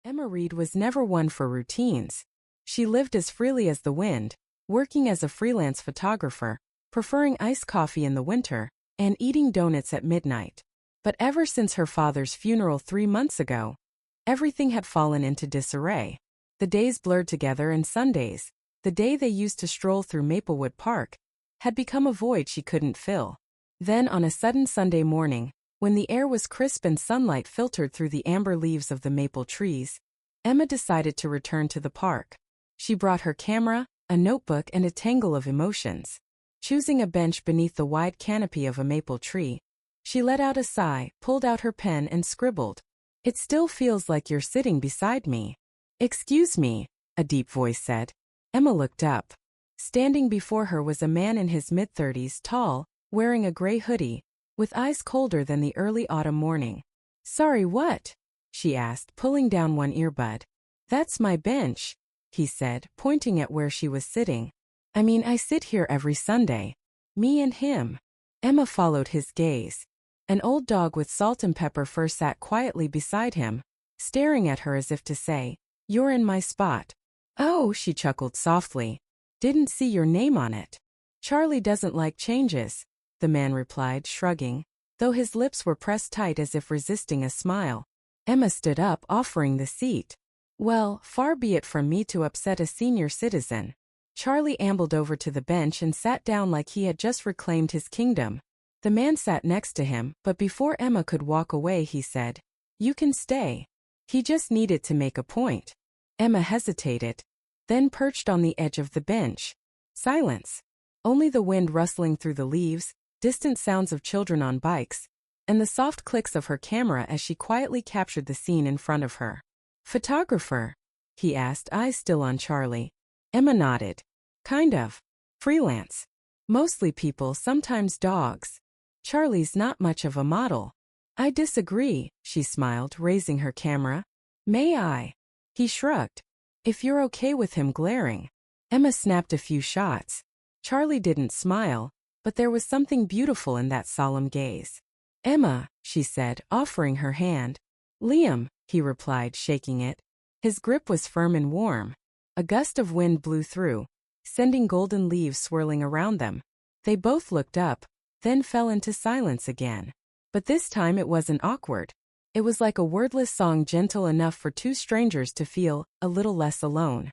Emma Reed was never one for routines. She lived as freely as the wind, working as a freelance photographer, preferring iced coffee in the winter, and eating donuts at midnight. But ever since her father's funeral 3 months ago, everything had fallen into disarray. The days blurred together, and Sundays, the day they used to stroll through Maplewood Park, had become a void she couldn't fill. Then on a sudden Sunday morning, when the air was crisp and sunlight filtered through the amber leaves of the maple trees, Emma decided to return to the park. She brought her camera, a notebook, and a tangle of emotions. Choosing a bench beneath the wide canopy of a maple tree, she let out a sigh, pulled out her pen, and scribbled, "It still feels like you're sitting beside me." "Excuse me," a deep voice said. Emma looked up. Standing before her was a man in his mid-30s, tall, wearing a gray hoodie, with eyes colder than the early autumn morning. "Sorry, what?" she asked, pulling down one earbud. "That's my bench," he said, pointing at where she was sitting. "I mean, I sit here every Sunday. Me and him." Emma followed his gaze. An old dog with salt and pepper fur sat quietly beside him, staring at her as if to say, "You're in my spot." "Oh," she chuckled softly. "Didn't see your name on it." "Charlie doesn't like changes," the man replied, shrugging, though his lips were pressed tight as if resisting a smile. Emma stood up, offering the seat. "Well, far be it from me to upset a senior citizen." Charlie ambled over to the bench and sat down like he had just reclaimed his kingdom. The man sat next to him, but before Emma could walk away he said, "You can stay." He just needed to make a point. Emma hesitated, then perched on the edge of the bench. Silence. Only the wind rustling through the leaves, distant sounds of children on bikes, and the soft clicks of her camera as she quietly captured the scene in front of her. "Photographer?" he asked, eyes still on Charlie. Emma nodded. "Kind of. Freelance. Mostly people, sometimes dogs. Charlie's not much of a model." "I disagree," she smiled, raising her camera. "May I?" He shrugged. "If you're okay with him glaring." Emma snapped a few shots. Charlie didn't smile, but there was something beautiful in that solemn gaze. "Emma," she said, offering her hand. "Liam," he replied, shaking it. His grip was firm and warm. A gust of wind blew through, sending golden leaves swirling around them. They both looked up, then fell into silence again. But this time it wasn't awkward. It was like a wordless song, gentle enough for two strangers to feel a little less alone.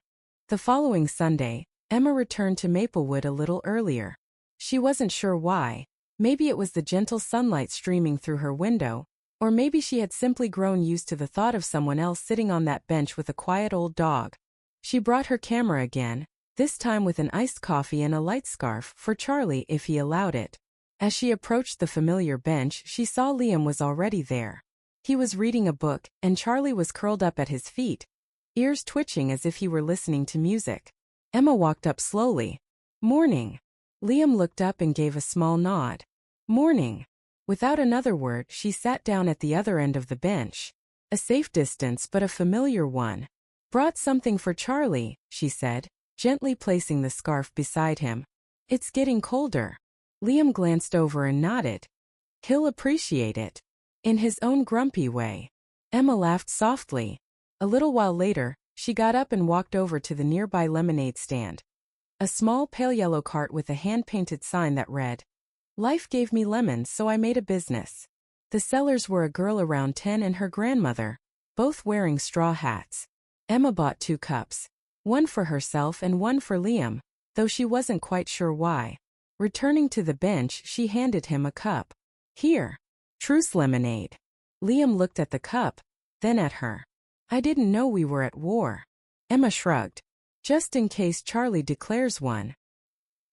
The following Sunday, Emma returned to Maplewood a little earlier. She wasn't sure why. Maybe it was the gentle sunlight streaming through her window, or maybe she had simply grown used to the thought of someone else sitting on that bench with a quiet old dog. She brought her camera again, this time with an iced coffee and a light scarf for Charlie if he allowed it. As she approached the familiar bench, she saw Liam was already there. He was reading a book, and Charlie was curled up at his feet, ears twitching as if he were listening to music. Emma walked up slowly. "Morning." Liam looked up and gave a small nod. "Morning." Without another word, she sat down at the other end of the bench. A safe distance, but a familiar one. "Brought something for Charlie," she said, gently placing the scarf beside him. "It's getting colder." Liam glanced over and nodded. "He'll appreciate it." In his own grumpy way. Emma laughed softly. A little while later, she got up and walked over to the nearby lemonade stand. A small pale yellow cart with a hand-painted sign that read, "Life gave me lemons, so I made a business." The sellers were a girl around 10 and her grandmother, both wearing straw hats. Emma bought 2 cups, one for herself and one for Liam, though she wasn't quite sure why. Returning to the bench, she handed him a cup. "Here. Truce lemonade." Liam looked at the cup, then at her. "I didn't know we were at war." Emma shrugged. "Just in case Charlie declares one."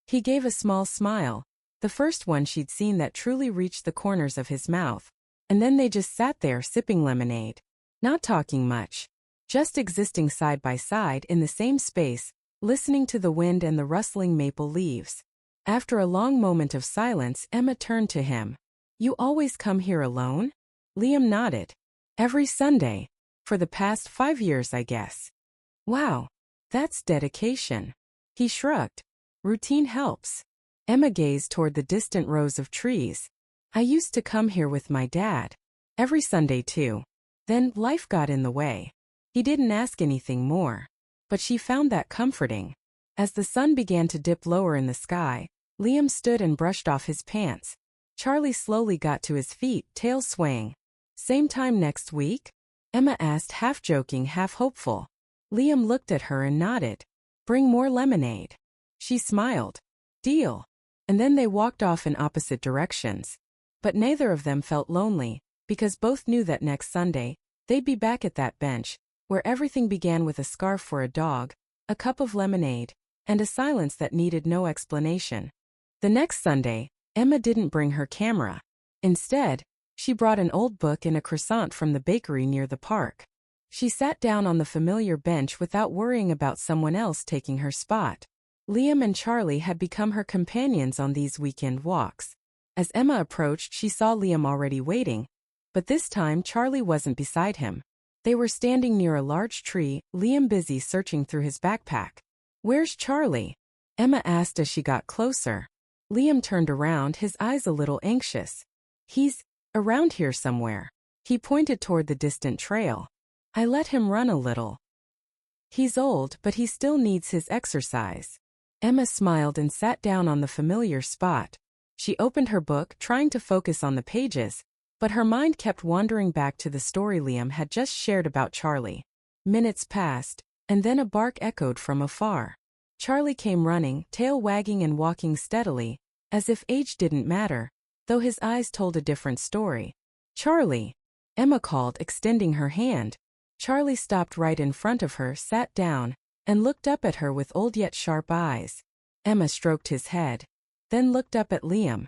He gave a small smile, the first one she'd seen that truly reached the corners of his mouth, and then they just sat there sipping lemonade, not talking much, just existing side by side in the same space, listening to the wind and the rustling maple leaves. After a long moment of silence, Emma turned to him. "You always come here alone?" Liam nodded. "Every Sunday. For the past 5 years, I guess." "Wow. That's dedication." He shrugged. "Routine helps." Emma gazed toward the distant rows of trees. "I used to come here with my dad. Every Sunday too. Then life got in the way." He didn't ask anything more. But she found that comforting. As the sun began to dip lower in the sky, Liam stood and brushed off his pants. Charlie slowly got to his feet, tail swaying. "Same time next week?" Emma asked, half joking, half hopeful. Liam looked at her and nodded. "Bring more lemonade." She smiled. "Deal." And then they walked off in opposite directions. But neither of them felt lonely, because both knew that next Sunday, they'd be back at that bench, where everything began with a scarf for a dog, a cup of lemonade, and a silence that needed no explanation. The next Sunday, Emma didn't bring her camera. Instead, she brought an old book and a croissant from the bakery near the park. She sat down on the familiar bench without worrying about someone else taking her spot. Liam and Charlie had become her companions on these weekend walks. As Emma approached, she saw Liam already waiting, but this time Charlie wasn't beside him. They were standing near a large tree, Liam busy searching through his backpack. "Where's Charlie?" Emma asked as she got closer. Liam turned around, his eyes a little anxious. "He's around here somewhere." He pointed toward the distant trail. "I let him run a little. He's old, but he still needs his exercise." Emma smiled and sat down on the familiar spot. She opened her book, trying to focus on the pages, but her mind kept wandering back to the story Liam had just shared about Charlie. Minutes passed, and then a bark echoed from afar. Charlie came running, tail wagging and walking steadily, as if age didn't matter, though his eyes told a different story. "Charlie!" Emma called, extending her hand. Charlie stopped right in front of her, sat down, and looked up at her with old yet sharp eyes. Emma stroked his head, then looked up at Liam.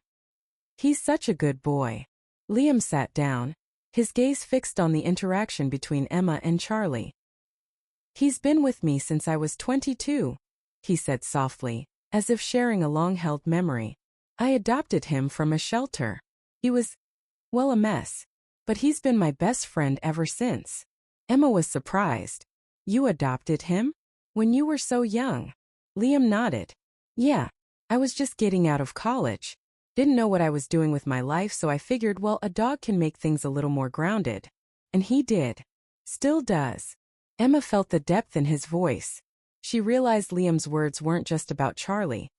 "He's such a good boy." Liam sat down, his gaze fixed on the interaction between Emma and Charlie. "He's been with me since I was 22, he said softly, as if sharing a long-held memory. "I adopted him from a shelter. He was, well, a mess. But he's been my best friend ever since." Emma was surprised. "You adopted him? When you were so young?" Liam nodded. "Yeah, I was just getting out of college. Didn't know what I was doing with my life, so I figured, well, a dog can make things a little more grounded." And he did. Still does. Emma felt the depth in his voice. She realized Liam's words weren't just about Charlie.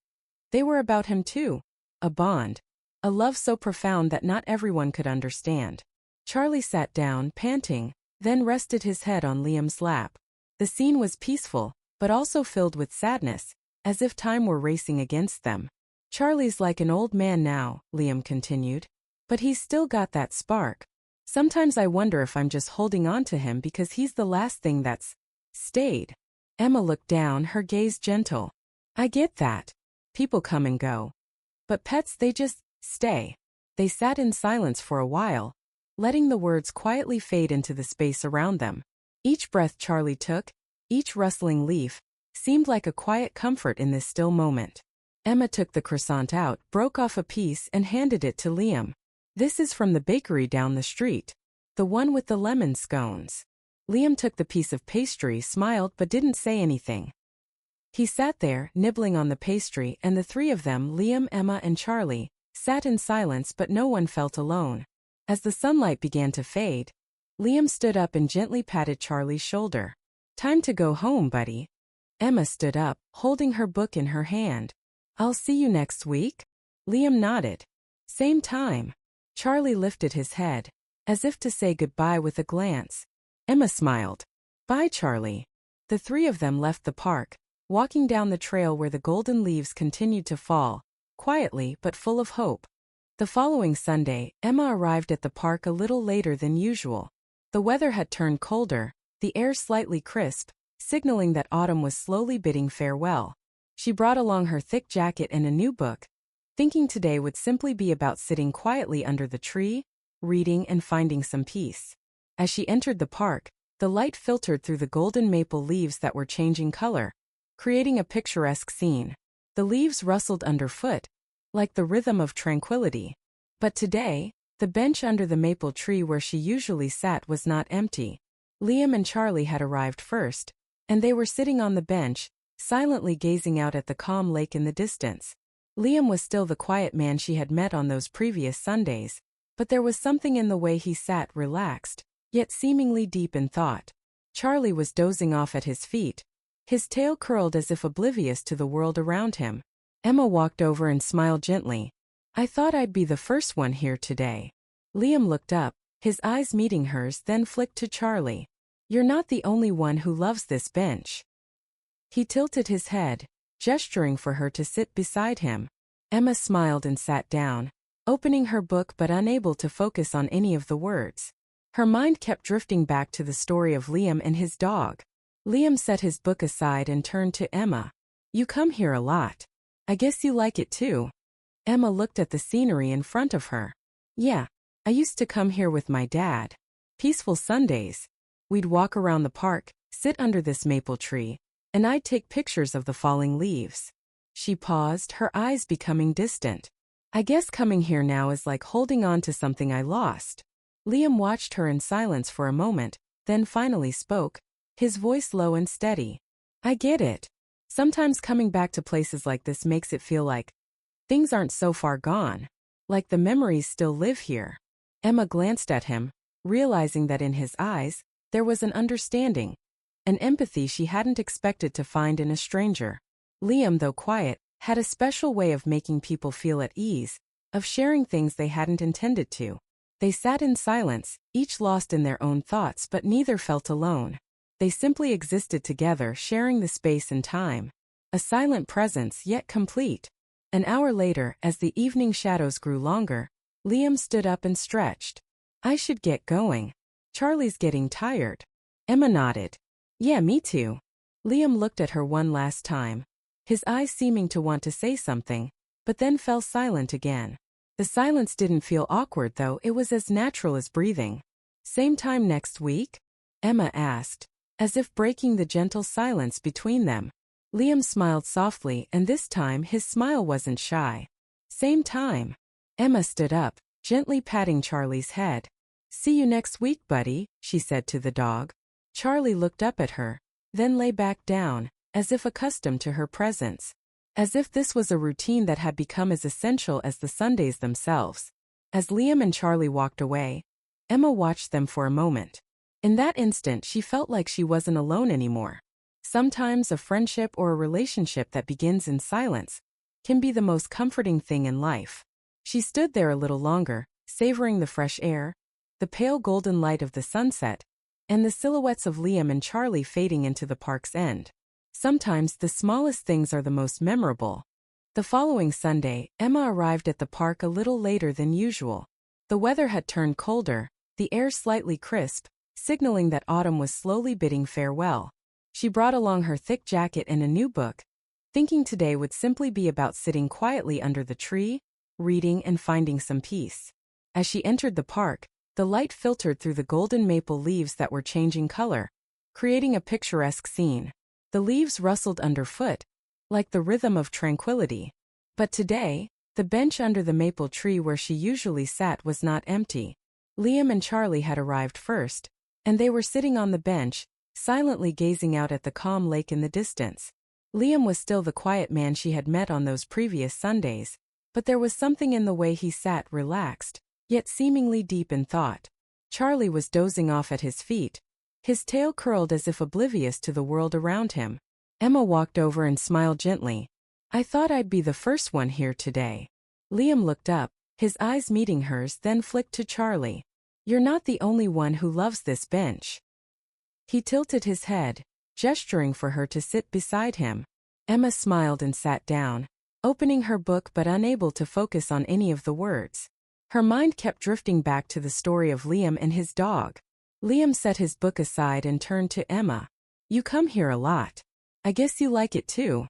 They were about him too. A bond. A love so profound that not everyone could understand. Charlie sat down, panting, then rested his head on Liam's lap. The scene was peaceful, but also filled with sadness, as if time were racing against them. "Charlie's like an old man now," Liam continued. "But he's still got that spark. Sometimes I wonder if I'm just holding on to him because he's the last thing that's stayed." Emma looked down, her gaze gentle. "I get that. People come and go. But pets, they just stay." They sat in silence for a while, letting the words quietly fade into the space around them. Each breath Charlie took, each rustling leaf, seemed like a quiet comfort in this still moment. Emma took the croissant out, broke off a piece and handed it to Liam. "This is from the bakery down the street. The one with the lemon scones." Liam took the piece of pastry, smiled but didn't say anything. He sat there, nibbling on the pastry, and the three of them, Liam, Emma and Charlie, sat in silence, but no one felt alone. As the sunlight began to fade, Liam stood up and gently patted Charlie's shoulder. "Time to go home, buddy." Emma stood up, holding her book in her hand. "I'll see you next week?" Liam nodded. "Same time." Charlie lifted his head, as if to say goodbye with a glance. Emma smiled. "Bye, Charlie." The three of them left the park, walking down the trail where the golden leaves continued to fall, quietly but full of hope. The following Sunday, Emma arrived at the park a little later than usual. The weather had turned colder, the air slightly crisp, signaling that autumn was slowly bidding farewell. She brought along her thick jacket and a new book, thinking today would simply be about sitting quietly under the tree, reading and finding some peace. As she entered the park, the light filtered through the golden maple leaves that were changing color, creating a picturesque scene. The leaves rustled underfoot, like the rhythm of tranquility. But today, the bench under the maple tree where she usually sat was not empty. Liam and Charlie had arrived first, and they were sitting on the bench, silently gazing out at the calm lake in the distance. Liam was still the quiet man she had met on those previous Sundays, but there was something in the way he sat, relaxed, yet seemingly deep in thought. Charlie was dozing off at his feet, his tail curled as if oblivious to the world around him. Emma walked over and smiled gently. I thought I'd be the first one here today. Liam looked up, his eyes meeting hers, then flicked to Charlie. You're not the only one who loves this bench. He tilted his head, gesturing for her to sit beside him. Emma smiled and sat down, opening her book but unable to focus on any of the words. Her mind kept drifting back to the story of Liam and his dog. Liam set his book aside and turned to Emma. You come here a lot. I guess you like it too. Emma looked at the scenery in front of her. Yeah, I used to come here with my dad. Peaceful Sundays. We'd walk around the park, sit under this maple tree, and I'd take pictures of the falling leaves. She paused, her eyes becoming distant. I guess coming here now is like holding on to something I lost. Liam watched her in silence for a moment, then finally spoke, his voice low and steady. I get it. Sometimes coming back to places like this makes it feel like things aren't so far gone, like the memories still live here. Emma glanced at him, realizing that in his eyes, there was an understanding, an empathy she hadn't expected to find in a stranger. Liam, though quiet, had a special way of making people feel at ease, of sharing things they hadn't intended to. They sat in silence, each lost in their own thoughts, but neither felt alone. They simply existed together, sharing the space and time. A silent presence, yet complete. An hour later, as the evening shadows grew longer, Liam stood up and stretched. I should get going. Charlie's getting tired. Emma nodded. Yeah, me too. Liam looked at her one last time, his eyes seeming to want to say something, but then fell silent again. The silence didn't feel awkward though, it was as natural as breathing. Same time next week? Emma asked, as if breaking the gentle silence between them. Liam smiled softly, and this time his smile wasn't shy. Same time. Emma stood up, gently patting Charlie's head. See you next week, buddy, she said to the dog. Charlie looked up at her, then lay back down, as if accustomed to her presence. As if this was a routine that had become as essential as the Sundays themselves. As Liam and Charlie walked away, Emma watched them for a moment. In that instant, she felt like she wasn't alone anymore. Sometimes a friendship or a relationship that begins in silence can be the most comforting thing in life. She stood there a little longer, savoring the fresh air, the pale golden light of the sunset, and the silhouettes of Liam and Charlie fading into the park's end. Sometimes the smallest things are the most memorable. The following Sunday, Emma arrived at the park a little later than usual. The weather had turned colder, the air slightly crisp, signaling that autumn was slowly bidding farewell. She brought along her thick jacket and a new book, thinking today would simply be about sitting quietly under the tree, reading and finding some peace. As she entered the park, the light filtered through the golden maple leaves that were changing color, creating a picturesque scene. The leaves rustled underfoot, like the rhythm of tranquility. But today, the bench under the maple tree where she usually sat was not empty. Liam and Charlie had arrived first, and they were sitting on the bench, silently gazing out at the calm lake in the distance. Liam was still the quiet man she had met on those previous Sundays, but there was something in the way he sat, relaxed, yet seemingly deep in thought. Charlie was dozing off at his feet, his tail curled as if oblivious to the world around him. Emma walked over and smiled gently. I thought I'd be the first one here today. Liam looked up, his eyes meeting hers, then flicked to Charlie. You're not the only one who loves this bench. He tilted his head, gesturing for her to sit beside him. Emma smiled and sat down, opening her book but unable to focus on any of the words. Her mind kept drifting back to the story of Liam and his dog. Liam set his book aside and turned to Emma. You come here a lot. I guess you like it too.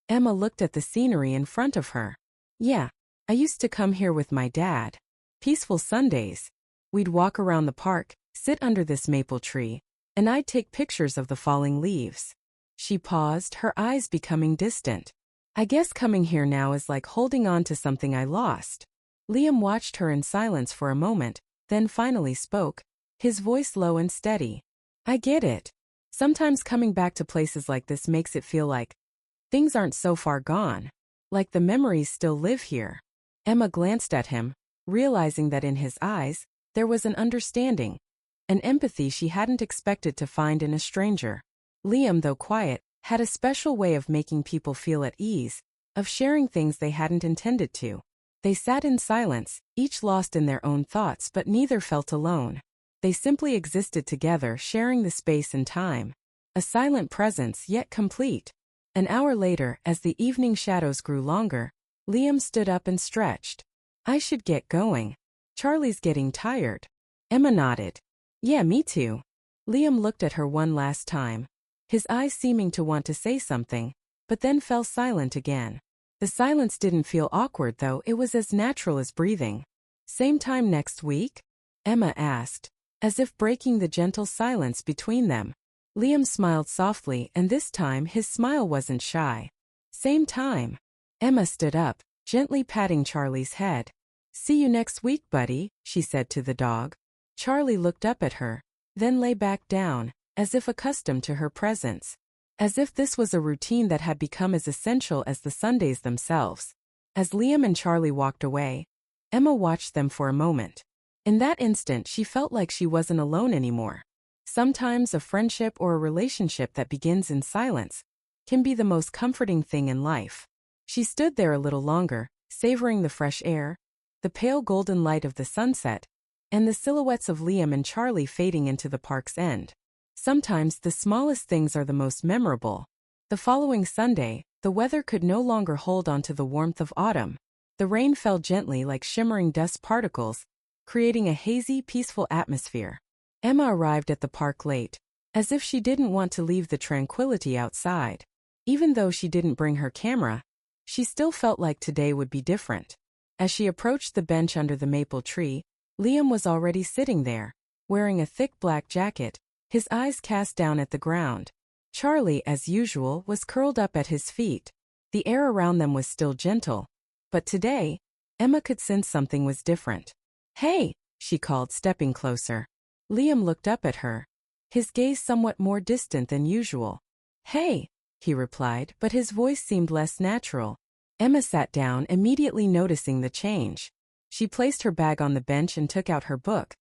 Emma looked at the scenery in front of her. Yeah, I used to come here with my dad. Peaceful Sundays. We'd walk around the park, sit under this maple tree, and I'd take pictures of the falling leaves. She paused, her eyes becoming distant. I guess coming here now is like holding on to something I lost. Liam watched her in silence for a moment, then finally spoke, his voice low and steady. I get it. Sometimes coming back to places like this makes it feel like things aren't so far gone, like the memories still live here. Emma glanced at him, realizing that in his eyes, there was an understanding, an empathy she hadn't expected to find in a stranger. Liam, though quiet, had a special way of making people feel at ease, of sharing things they hadn't intended to. They sat in silence, each lost in their own thoughts, but neither felt alone. They simply existed together, sharing the space and time. A silent presence, yet complete. An hour later, as the evening shadows grew longer, Liam stood up and stretched. I should get going. Charlie's getting tired. Emma nodded. Yeah, me too. Liam looked at her one last time, his eyes seeming to want to say something, but then fell silent again. The silence didn't feel awkward though, it was as natural as breathing. Same time next week? Emma asked, as if breaking the gentle silence between them. Liam smiled softly, and this time his smile wasn't shy. Same time. Emma stood up, gently patting Charlie's head. See you next week, buddy, she said to the dog. Charlie looked up at her, then lay back down, as if accustomed to her presence. As if this was a routine that had become as essential as the Sundays themselves. As Liam and Charlie walked away, Emma watched them for a moment. In that instant, she felt like she wasn't alone anymore. Sometimes a friendship or a relationship that begins in silence can be the most comforting thing in life. She stood there a little longer, savoring the fresh air, the pale golden light of the sunset, and the silhouettes of Liam and Charlie fading into the park's end. Sometimes the smallest things are the most memorable. The following Sunday, the weather could no longer hold on to the warmth of autumn. The rain fell gently like shimmering dust particles, creating a hazy, peaceful atmosphere. Emma arrived at the park late, as if she didn't want to leave the tranquility outside. Even though she didn't bring her camera, she still felt like today would be different. As she approached the bench under the maple tree, Liam was already sitting there, wearing a thick black jacket, his eyes cast down at the ground. Charlie, as usual, was curled up at his feet. The air around them was still gentle. But today, Emma could sense something was different. Hey, she called, stepping closer. Liam looked up at her, his gaze somewhat more distant than usual. Hey, he replied, but his voice seemed less natural. Emma sat down, immediately noticing the change. She placed her bag on the bench and took out her book,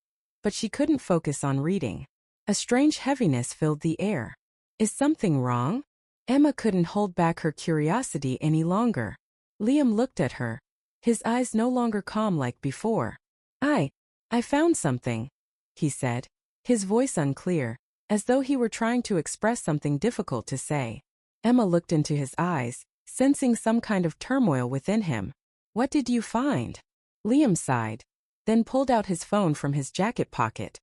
but she couldn't focus on reading. A strange heaviness filled the air. Is something wrong? Emma couldn't hold back her curiosity any longer. Liam looked at her, his eyes no longer calm like before. I found something, he said, his voice unclear, as though he were trying to express something difficult to say. Emma looked into his eyes, sensing some kind of turmoil within him. What did you find? Liam sighed, then pulled out his phone from his jacket pocket.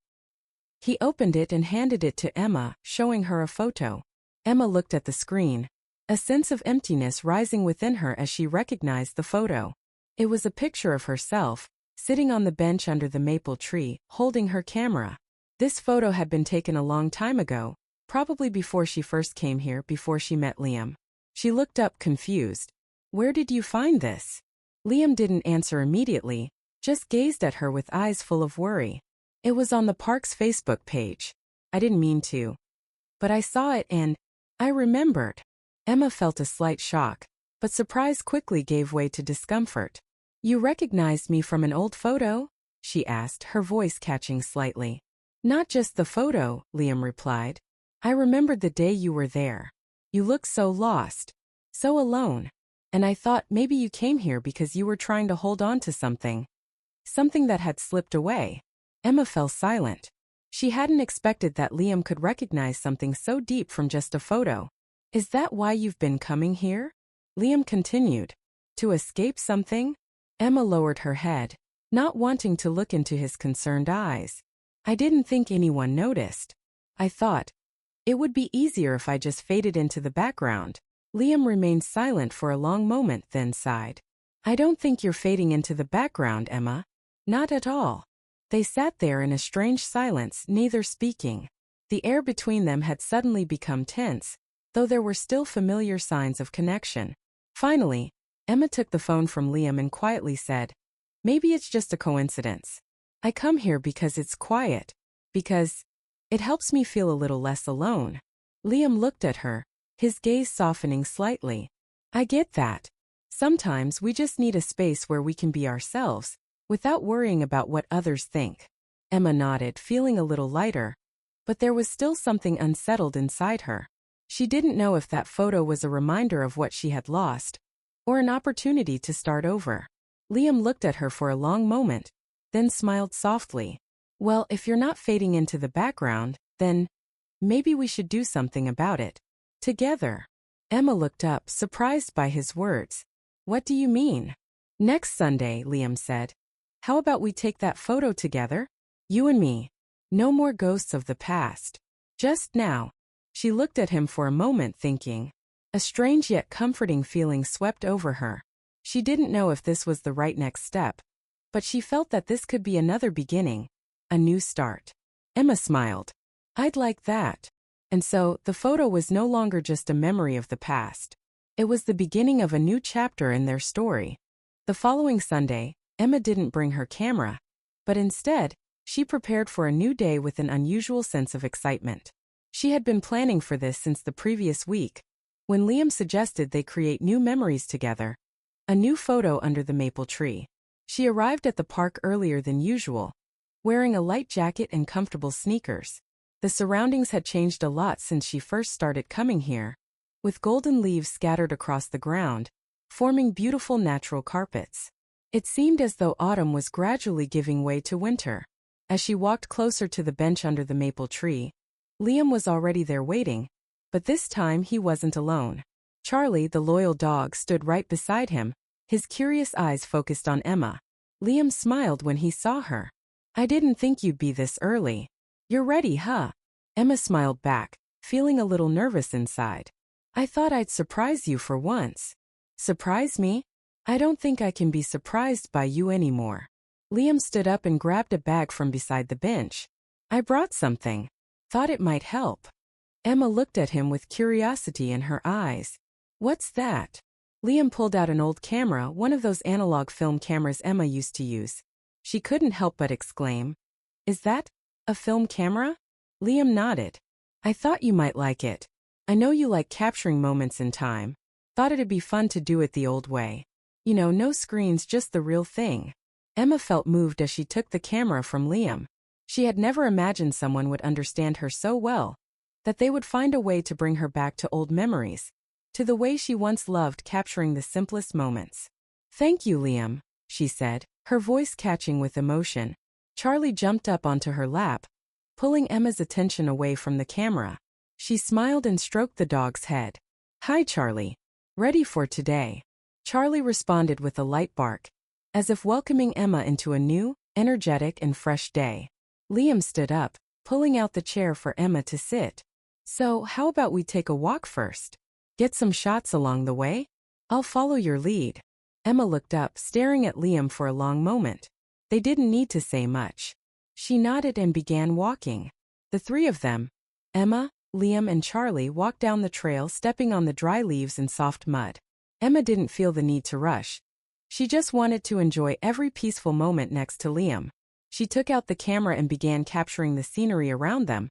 He opened it and handed it to Emma, showing her a photo. Emma looked at the screen, a sense of emptiness rising within her as she recognized the photo. It was a picture of herself, sitting on the bench under the maple tree, holding her camera. This photo had been taken a long time ago, probably before she first came here, before she met Liam. She looked up, confused. Where did you find this? Liam didn't answer immediately, just gazed at her with eyes full of worry. It was on the park's Facebook page. I didn't mean to. But I saw it and I remembered. Emma felt a slight shock, but surprise quickly gave way to discomfort. You recognized me from an old photo? She asked, her voice catching slightly. Not just the photo, Liam replied. I remembered the day you were there. You looked so lost, so alone. And I thought maybe you came here because you were trying to hold on to something. Something that had slipped away. Emma fell silent. She hadn't expected that Liam could recognize something so deep from just a photo. Is that why you've been coming here? Liam continued. To escape something? Emma lowered her head, not wanting to look into his concerned eyes. I didn't think anyone noticed. I thought it would be easier if I just faded into the background. Liam remained silent for a long moment, then sighed. I don't think you're fading into the background, Emma. Not at all. They sat there in a strange silence, neither speaking. The air between them had suddenly become tense, though there were still familiar signs of connection. Finally, Emma took the phone from Liam and quietly said, Maybe it's just a coincidence. I come here because it's quiet, because it helps me feel a little less alone. Liam looked at her, his gaze softening slightly. I get that. Sometimes we just need a space where we can be ourselves, without worrying about what others think. Emma nodded, feeling a little lighter. But there was still something unsettled inside her. She didn't know if that photo was a reminder of what she had lost, or an opportunity to start over. Liam looked at her for a long moment, then smiled softly. Well, if you're not fading into the background, then maybe we should do something about it. Together. Emma looked up, surprised by his words. What do you mean? Next Sunday, Liam said. How about we take that photo together? You and me. No more ghosts of the past. Just now. She looked at him for a moment, thinking. A strange yet comforting feeling swept over her. She didn't know if this was the right next step, but she felt that this could be another beginning, a new start. Emma smiled. I'd like that. And so, the photo was no longer just a memory of the past. It was the beginning of a new chapter in their story. The following Sunday, Emma didn't bring her camera, but instead, she prepared for a new day with an unusual sense of excitement. She had been planning for this since the previous week, when Liam suggested they create new memories together. A new photo under the maple tree. She arrived at the park earlier than usual, wearing a light jacket and comfortable sneakers. The surroundings had changed a lot since she first started coming here, with golden leaves scattered across the ground, forming beautiful natural carpets. It seemed as though autumn was gradually giving way to winter. As she walked closer to the bench under the maple tree, Liam was already there waiting, but this time he wasn't alone. Charlie, the loyal dog, stood right beside him, his curious eyes focused on Emma. Liam smiled when he saw her. I didn't think you'd be this early. You're ready, huh? Emma smiled back, feeling a little nervous inside. I thought I'd surprise you for once. Surprise me? I don't think I can be surprised by you anymore. Liam stood up and grabbed a bag from beside the bench. I brought something. Thought it might help. Emma looked at him with curiosity in her eyes. What's that? Liam pulled out an old camera, one of those analog film cameras Emma used to use. She couldn't help but exclaim. Is that a film camera? Liam nodded. I thought you might like it. I know you like capturing moments in time. Thought it'd be fun to do it the old way. You know, no screens, just the real thing. Emma felt moved as she took the camera from Liam. She had never imagined someone would understand her so well, that they would find a way to bring her back to old memories, to the way she once loved capturing the simplest moments. Thank you, Liam, she said, her voice catching with emotion. Charlie jumped up onto her lap, pulling Emma's attention away from the camera. She smiled and stroked the dog's head. Hi, Charlie. Ready for today? Charlie responded with a light bark, as if welcoming Emma into a new, energetic and fresh day. Liam stood up, pulling out the chair for Emma to sit. So, how about we take a walk first? Get some shots along the way? I'll follow your lead. Emma looked up, staring at Liam for a long moment. They didn't need to say much. She nodded and began walking. The three of them, Emma, Liam and Charlie, walked down the trail, stepping on the dry leaves and soft mud. Emma didn't feel the need to rush. She just wanted to enjoy every peaceful moment next to Liam. She took out the camera and began capturing the scenery around them.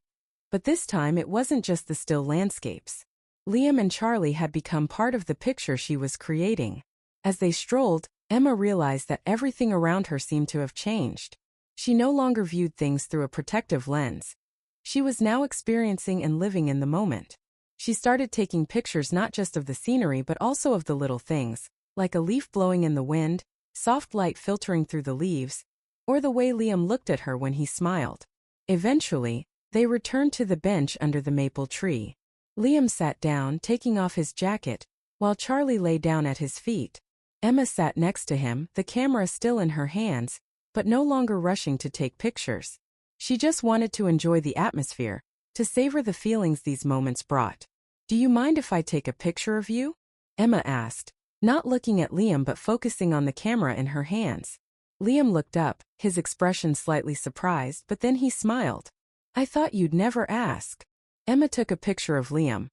But this time it wasn't just the still landscapes. Liam and Charlie had become part of the picture she was creating. As they strolled, Emma realized that everything around her seemed to have changed. She no longer viewed things through a protective lens. She was now experiencing and living in the moment. She started taking pictures not just of the scenery but also of the little things, like a leaf blowing in the wind, soft light filtering through the leaves, or the way Liam looked at her when he smiled. Eventually, they returned to the bench under the maple tree. Liam sat down, taking off his jacket, while Charlie lay down at his feet. Emma sat next to him, the camera still in her hands, but no longer rushing to take pictures. She just wanted to enjoy the atmosphere, to savor the feelings these moments brought. Do you mind if I take a picture of you? Emma asked, not looking at Liam but focusing on the camera in her hands. Liam looked up, his expression slightly surprised, but then he smiled. I thought you'd never ask. Emma took a picture of Liam.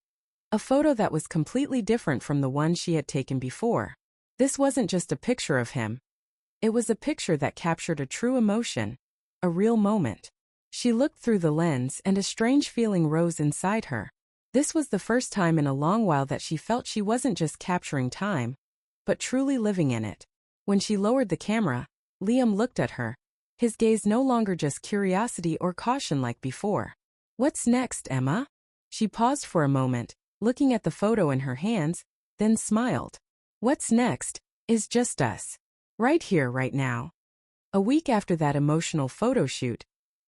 A photo that was completely different from the one she had taken before. This wasn't just a picture of him. It was a picture that captured a true emotion, a real moment. She looked through the lens and a strange feeling rose inside her. This was the first time in a long while that she felt she wasn't just capturing time, but truly living in it. When she lowered the camera, Liam looked at her, his gaze no longer just curiosity or caution like before. "What's next, Emma?" She paused for a moment, looking at the photo in her hands, then smiled. "What's next is just us. Right here, right now." A week after that emotional photo shoot,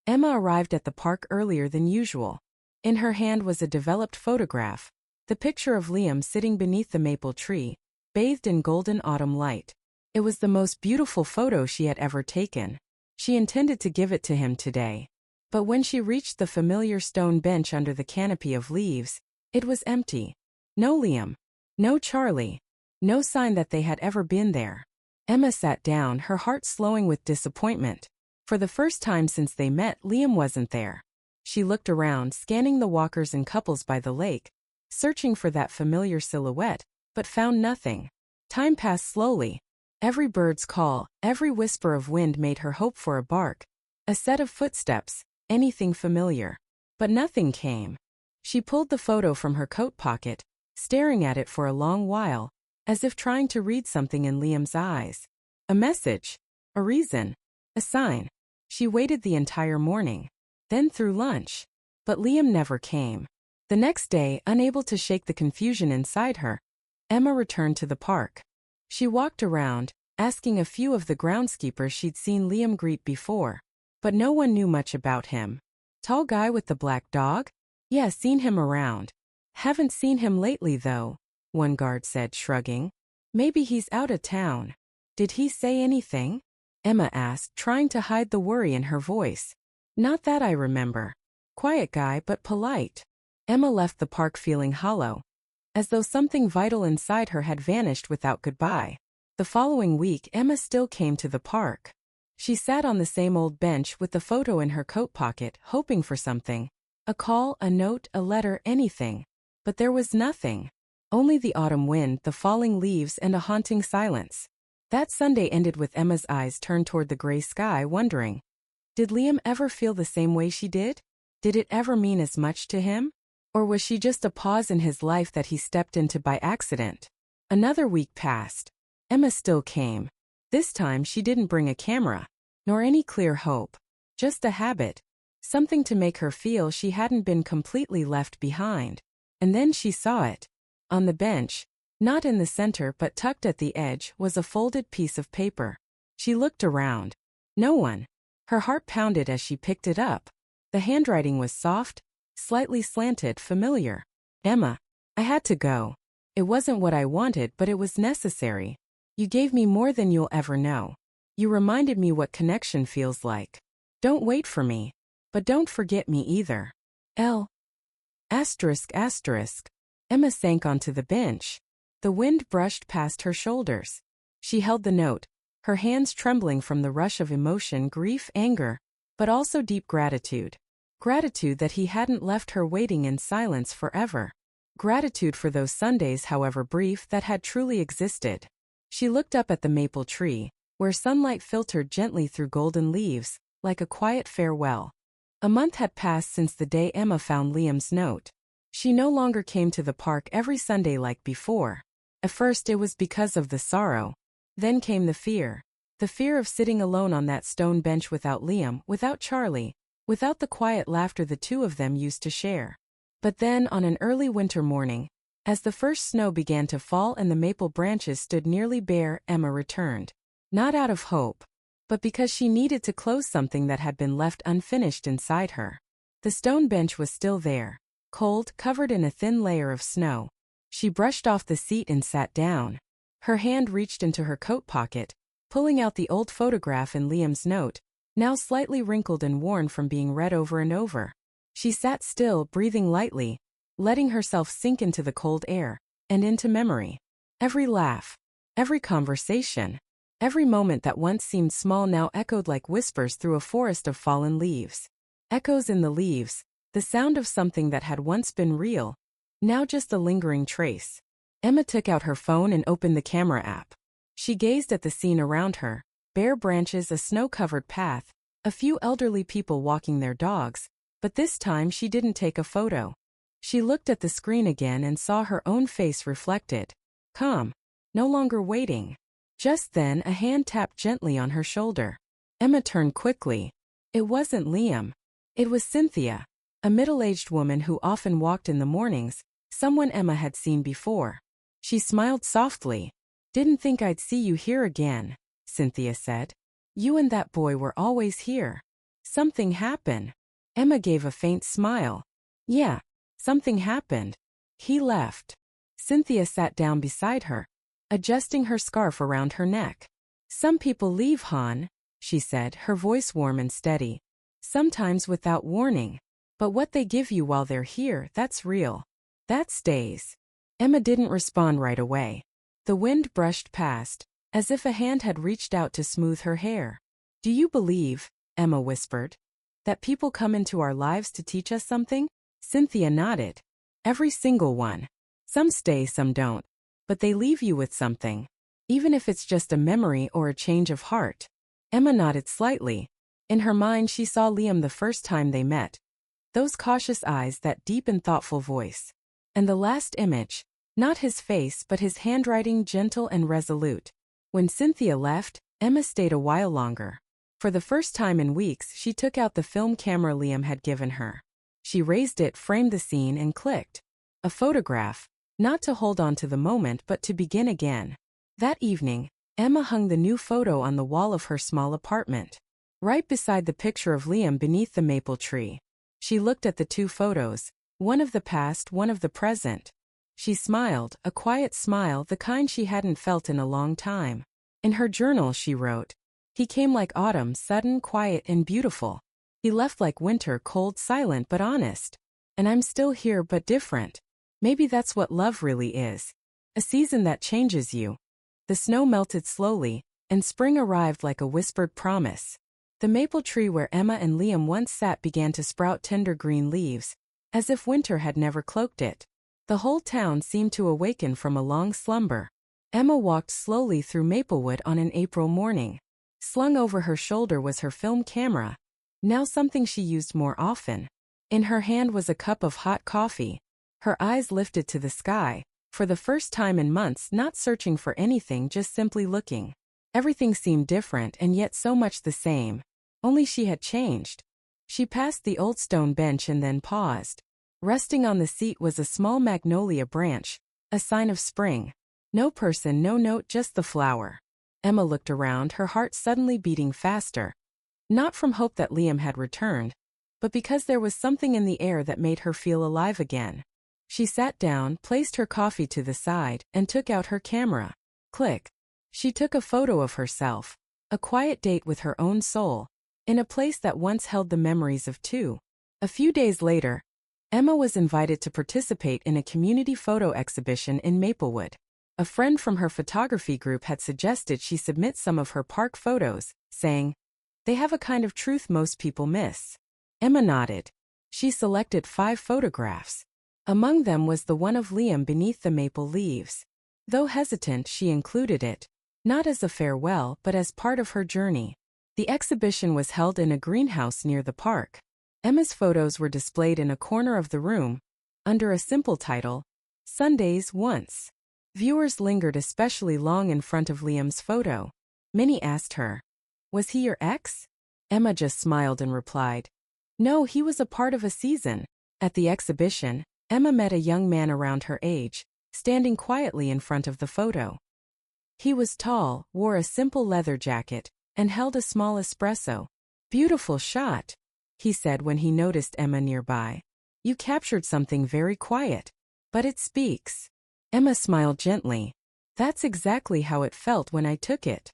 Emma arrived at the park earlier than usual. In her hand was a developed photograph, the picture of Liam sitting beneath the maple tree, bathed in golden autumn light. It was the most beautiful photo she had ever taken. She intended to give it to him today. But when she reached the familiar stone bench under the canopy of leaves, it was empty. No Liam. No Charlie. No sign that they had ever been there. Emma sat down, her heart slowing with disappointment. For the first time since they met, Liam wasn't there. She looked around, scanning the walkers and couples by the lake, searching for that familiar silhouette, but found nothing. Time passed slowly. Every bird's call, every whisper of wind made her hope for a bark, a set of footsteps, anything familiar. But nothing came. She pulled the photo from her coat pocket, staring at it for a long while, as if trying to read something in Liam's eyes. A message, a reason, a sign. She waited the entire morning, then through lunch. But Liam never came. The next day, unable to shake the confusion inside her, Emma returned to the park. She walked around, asking a few of the groundskeepers she'd seen Liam greet before. But no one knew much about him. "Tall guy with the black dog? Yeah, seen him around. Haven't seen him lately though," one guard said, shrugging. "Maybe he's out of town." "Did he say anything?" Emma asked, trying to hide the worry in her voice. "Not that I remember. Quiet guy but polite." Emma left the park feeling hollow, as though something vital inside her had vanished without goodbye. The following week, Emma still came to the park. She sat on the same old bench with the photo in her coat pocket, hoping for something. A call, a note, a letter, anything. But there was nothing. Only the autumn wind, the falling leaves, and a haunting silence. That Sunday ended with Emma's eyes turned toward the gray sky, wondering, did Liam ever feel the same way she did? Did it ever mean as much to him? Or was she just a pause in his life that he stepped into by accident? Another week passed. Emma still came. This time she didn't bring a camera, nor any clear hope. Just a habit. Something to make her feel she hadn't been completely left behind. And then she saw it. On the bench, not in the center but tucked at the edge, was a folded piece of paper. She looked around. No one. Her heart pounded as she picked it up. The handwriting was soft, slightly slanted, familiar. "Emma, I had to go. It wasn't what I wanted, but it was necessary. You gave me more than you'll ever know. You reminded me what connection feels like. Don't wait for me. But don't forget me either. L. Asterisk asterisk." Emma sank onto the bench. The wind brushed past her shoulders. She held the note, her hands trembling from the rush of emotion, grief, anger, but also deep gratitude. Gratitude that he hadn't left her waiting in silence forever. Gratitude for those Sundays, however brief, that had truly existed. She looked up at the maple tree, where sunlight filtered gently through golden leaves, like a quiet farewell. A month had passed since the day Emma found Liam's note. She no longer came to the park every Sunday like before. At first it was because of the sorrow. Then came the fear. The fear of sitting alone on that stone bench without Liam, without Charlie, without the quiet laughter the two of them used to share. But then, on an early winter morning, as the first snow began to fall and the maple branches stood nearly bare, Emma returned. Not out of hope, but because she needed to close something that had been left unfinished inside her. The stone bench was still there, cold, covered in a thin layer of snow. She brushed off the seat and sat down. Her hand reached into her coat pocket, pulling out the old photograph in Liam's note, now slightly wrinkled and worn from being read over and over. She sat still, breathing lightly, letting herself sink into the cold air, and into memory. Every laugh, every conversation, every moment that once seemed small now echoed like whispers through a forest of fallen leaves. Echoes in the leaves, the sound of something that had once been real, now just a lingering trace. Emma took out her phone and opened the camera app. She gazed at the scene around her, bare branches, a snow-covered path, a few elderly people walking their dogs, but this time she didn't take a photo. She looked at the screen again and saw her own face reflected. Calm. No longer waiting. Just then a hand tapped gently on her shoulder. Emma turned quickly. It wasn't Liam. It was Cynthia, a middle-aged woman who often walked in the mornings, someone Emma had seen before. She smiled softly. "Didn't think I'd see you here again," Cynthia said. "You and that boy were always here. Something happened." Emma gave a faint smile. "Yeah, something happened. He left." Cynthia sat down beside her, adjusting her scarf around her neck. "Some people leave, hon," she said, her voice warm and steady. "Sometimes without warning. But what they give you while they're here, that's real. That stays." Emma didn't respond right away. The wind brushed past, as if a hand had reached out to smooth her hair. "Do you believe," Emma whispered, "that people come into our lives to teach us something?" Cynthia nodded. "Every single one. Some stay, some don't. But they leave you with something. Even if it's just a memory or a change of heart." Emma nodded slightly. In her mind she saw Liam the first time they met. Those cautious eyes, that deep and thoughtful voice. And the last image, not his face but his handwriting, gentle and resolute. When Cynthia left, Emma stayed a while longer. For the first time in weeks she took out the film camera Liam had given her. She raised it, framed the scene and clicked. A photograph, not to hold on to the moment but to begin again. That evening, Emma hung the new photo on the wall of her small apartment, right beside the picture of Liam beneath the maple tree. She looked at the two photos, one of the past, one of the present. She smiled, a quiet smile, the kind she hadn't felt in a long time. In her journal she wrote, "He came like autumn, sudden, quiet and beautiful. He left like winter, cold, silent but honest. And I'm still here but different. Maybe that's what love really is. A season that changes you." The snow melted slowly, and spring arrived like a whispered promise. The maple tree where Emma and Liam once sat began to sprout tender green leaves, as if winter had never cloaked it. The whole town seemed to awaken from a long slumber. Emma walked slowly through Maplewood on an April morning. Slung over her shoulder was her film camera, now something she used more often. In her hand was a cup of hot coffee. Her eyes lifted to the sky, for the first time in months, not searching for anything, just simply looking. Everything seemed different and yet so much the same. Only she had changed. She passed the old stone bench and then paused. Resting on the seat was a small magnolia branch, a sign of spring. No person, no note, just the flower. Emma looked around, her heart suddenly beating faster. Not from hope that Liam had returned, but because there was something in the air that made her feel alive again. She sat down, placed her coffee to the side, and took out her camera. Click. She took a photo of herself, a quiet date with her own soul, in a place that once held the memories of two. A few days later, Emma was invited to participate in a community photo exhibition in Maplewood. A friend from her photography group had suggested she submit some of her park photos, saying, "They have a kind of truth most people miss." Emma nodded. She selected 5 photographs. Among them was the one of Liam beneath the maple leaves. Though hesitant, she included it, not as a farewell but as part of her journey. The exhibition was held in a greenhouse near the park. Emma's photos were displayed in a corner of the room, under a simple title, "Sundays Once." Viewers lingered especially long in front of Liam's photo. Many asked her, "Was he your ex?" Emma just smiled and replied, "No, he was a part of a season." At the exhibition, Emma met a young man around her age, standing quietly in front of the photo. He was tall, wore a simple leather jacket, and held a small espresso. "Beautiful shot," he said when he noticed Emma nearby. "You captured something very quiet, but it speaks." Emma smiled gently. "That's exactly how it felt when I took it."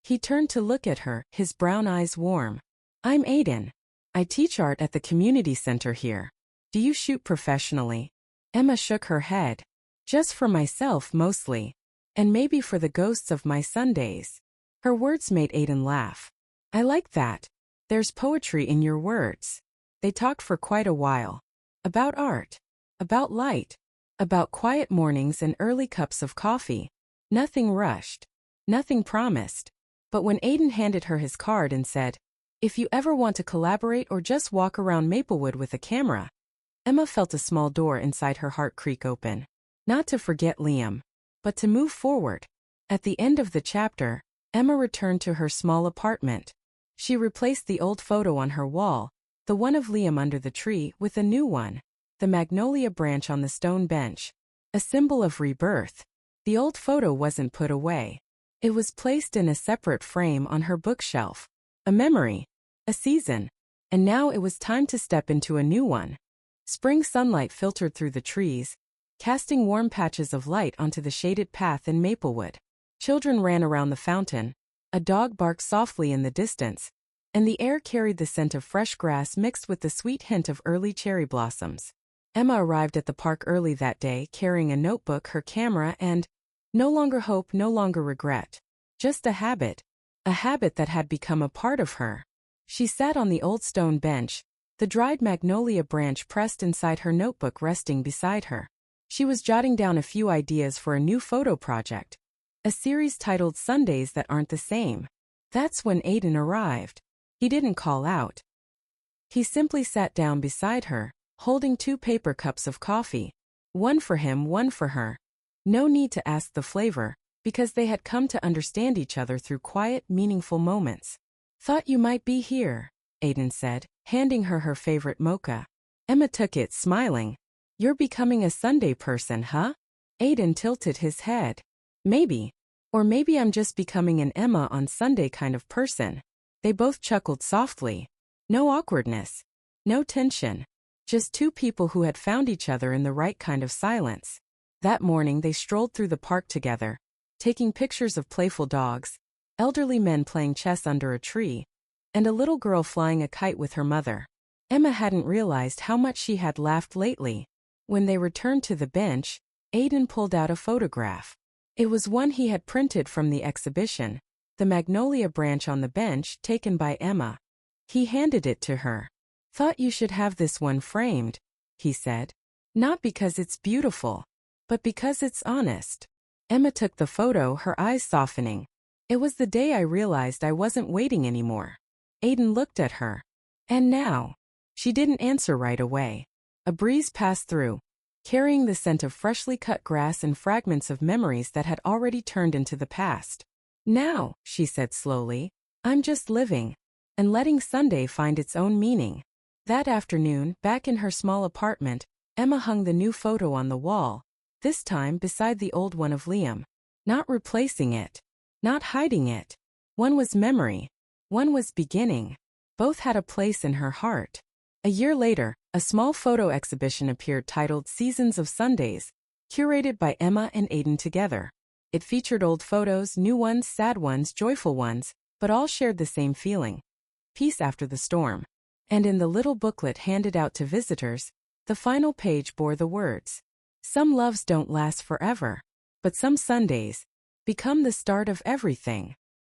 He turned to look at her, his brown eyes warm. "I'm Aiden. I teach art at the community center here. Do you shoot professionally?" Emma shook her head. "Just for myself mostly. And maybe for the ghosts of my Sundays." Her words made Aiden laugh. "I like that. There's poetry in your words." They talked for quite a while. About art. About light. About quiet mornings and early cups of coffee. Nothing rushed. Nothing promised. But when Aiden handed her his card and said, "If you ever want to collaborate or just walk around Maplewood with a camera," Emma felt a small door inside her heart creak open. Not to forget Liam, but to move forward. At the end of the chapter, Emma returned to her small apartment. She replaced the old photo on her wall, the one of Liam under the tree, with a new one, the magnolia branch on the stone bench, a symbol of rebirth. The old photo wasn't put away. It was placed in a separate frame on her bookshelf. A memory, a season, and now it was time to step into a new one. Spring sunlight filtered through the trees, casting warm patches of light onto the shaded path in Maplewood. Children ran around the fountain, a dog barked softly in the distance, and the air carried the scent of fresh grass mixed with the sweet hint of early cherry blossoms. Emma arrived at the park early that day carrying a notebook, her camera, and no longer hope, no longer regret. Just a habit that had become a part of her. She sat on the old stone bench, the dried magnolia branch pressed inside her notebook resting beside her. She was jotting down a few ideas for a new photo project, a series titled Sundays That Aren't the Same. That's when Aiden arrived. He didn't call out. He simply sat down beside her, holding 2 paper cups of coffee, one for him, one for her. No need to ask the flavor, because they had come to understand each other through quiet, meaningful moments. "Thought you might be here," Aiden said, handing her her favorite mocha. Emma took it, smiling. "You're becoming a Sunday person, huh?" Aiden tilted his head. "Maybe. Or maybe I'm just becoming an Emma on Sunday kind of person." They both chuckled softly. No awkwardness. No tension. Just 2 people who had found each other in the right kind of silence. That morning they strolled through the park together, taking pictures of playful dogs, elderly men playing chess under a tree, and a little girl flying a kite with her mother. Emma hadn't realized how much she had laughed lately. When they returned to the bench, Aiden pulled out a photograph. It was one he had printed from the exhibition, the magnolia branch on the bench taken by Emma. He handed it to her. "Thought you should have this one framed," he said. "Not because it's beautiful, but because it's honest." Emma took the photo, her eyes softening. "It was the day I realized I wasn't waiting anymore." Aiden looked at her. "And now?" She didn't answer right away. A breeze passed through, carrying the scent of freshly cut grass and fragments of memories that had already turned into the past. "Now," she said slowly, "I'm just living, and letting Sunday find its own meaning." That afternoon, back in her small apartment, Emma hung the new photo on the wall, this time beside the old one of Liam. Not replacing it. Not hiding it. One was memory. One was beginning. Both had a place in her heart. A year later, a small photo exhibition appeared titled Seasons of Sundays, curated by Emma and Aiden together. It featured old photos, new ones, sad ones, joyful ones, but all shared the same feeling: peace after the storm. And in the little booklet handed out to visitors, the final page bore the words, "Some loves don't last forever, but some Sundays become the start of everything."